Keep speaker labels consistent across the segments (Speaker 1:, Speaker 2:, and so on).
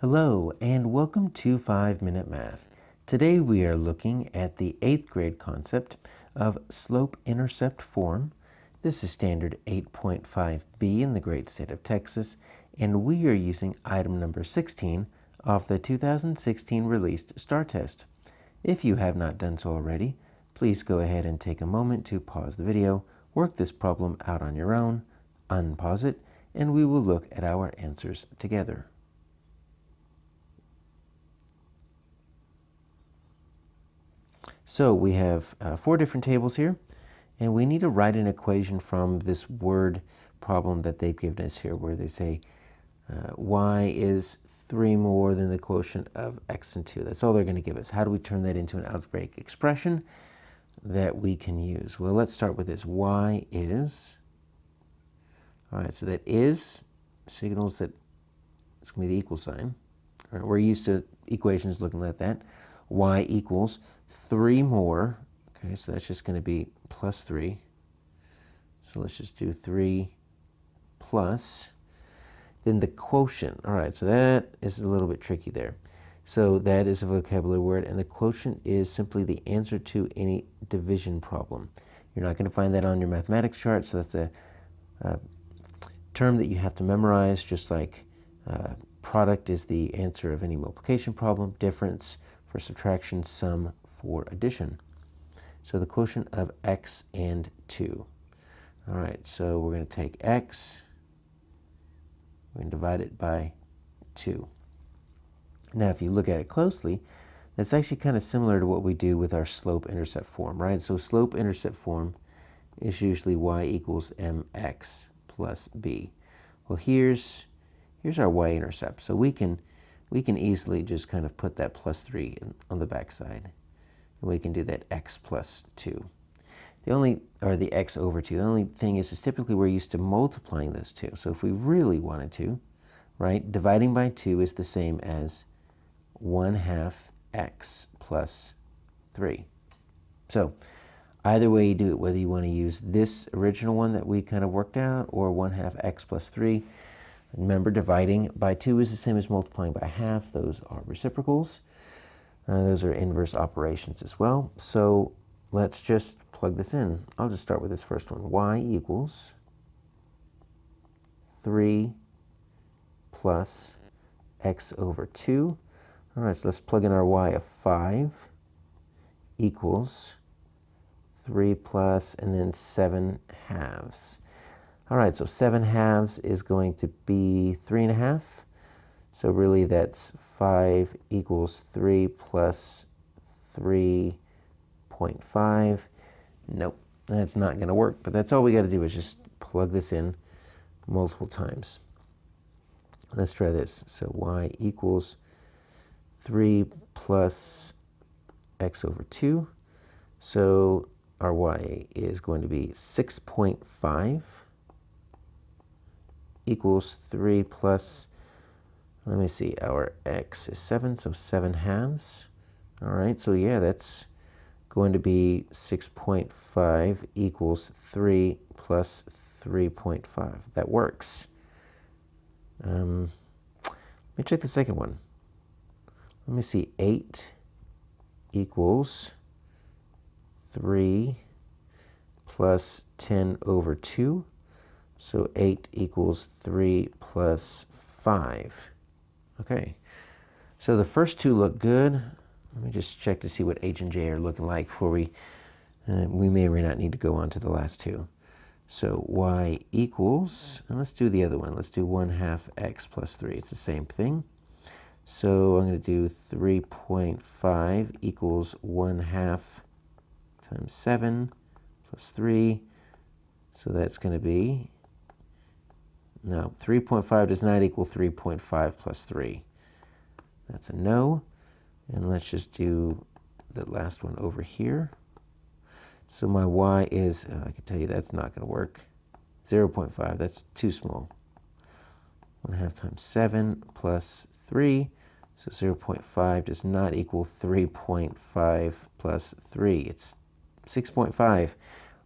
Speaker 1: Hello and welcome to 5-Minute Math. Today we are looking at the 8th grade concept of slope-intercept form. This is standard 8.5b in the great state of Texas, and we are using item number 16 of the 2016 released STAAR test. If you have not done so already, please go ahead and take a moment to pause the video, work this problem out on your own, unpause it, and we will look at our answers together. So we have 4 different tables here, and we need to write an equation from this word problem that they've given us here, where they say y is 3 more than the quotient of x and 2. That's all they're going to give us. How do we turn that into an algebraic expression that we can use? Well, let's start with this. Y is, all right, so that is signals that it's going to be the equal sign. All right, we're used to equations looking like that. Y equals 3 more, okay, so that's just going to be plus 3. So let's just do 3 plus, then the quotient. All right, so that is a little bit tricky there. So that is a vocabulary word, and the quotient is simply the answer to any division problem. You're not going to find that on your mathematics chart, so that's a term that you have to memorize, just like product is the answer of any multiplication problem, difference for subtraction, sum for addition. So the quotient of x and 2. All right, so we're going to take x, we're going to divide it by 2. Now, if you look at it closely, that's actually kind of similar to what we do with our slope-intercept form, right? So slope-intercept form is usually y equals mx plus b. Well, here's our y-intercept. So we can easily just kind of put that plus 3 on the back side. And we can do that x plus 2. The x over 2. The only thing is typically we're used to multiplying those two. So if we really wanted to, right, dividing by 2 is the same as 1/2 x plus 3. So either way you do it, whether you want to use this original one that we kind of worked out or 1/2 x plus 3, remember, dividing by 2 is the same as multiplying by half. Those are reciprocals. Those are inverse operations as well. So let's just plug this in. I'll just start with this first one. Y equals 3 plus x over 2. All right, so let's plug in our y of 5 equals 3 plus and then 7/2. All right, so 7/2 is going to be 3.5. So really that's 5 equals 3 plus 3.5. Nope, that's not going to work. But that's all we got to do is just plug this in multiple times. Let's try this. So y equals 3 plus x over 2. So our y is going to be 6.5 equals 3 plus, let me see, our x is 7, so 7/2. All right, so yeah, that's going to be 6.5 equals 3 plus 3.5. That works. Let me check the second one. Let me see, 8 equals 3 plus 10 over 2. So 8 equals 3 plus 5. Okay, so the first two look good. Let me just check to see what h and j are looking like before we may or may not need to go on to the last two. So y equals, and let's do the other one. Let's do 1/2 x plus 3. It's the same thing. So I'm going to do 3.5 equals 1/2 times 7 plus 3. So that's going to be, no, 3.5 does not equal 3.5 plus 3. That's a no. And let's just do the last one over here. So my y is, I can tell you that's not going to work. 0.5, that's too small. 1/2 times 7 plus 3. So 0.5 does not equal 3.5 plus 3. It's 6.5,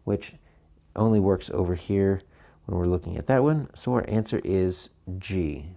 Speaker 1: which only works over here when we're looking at that one. So our answer is G.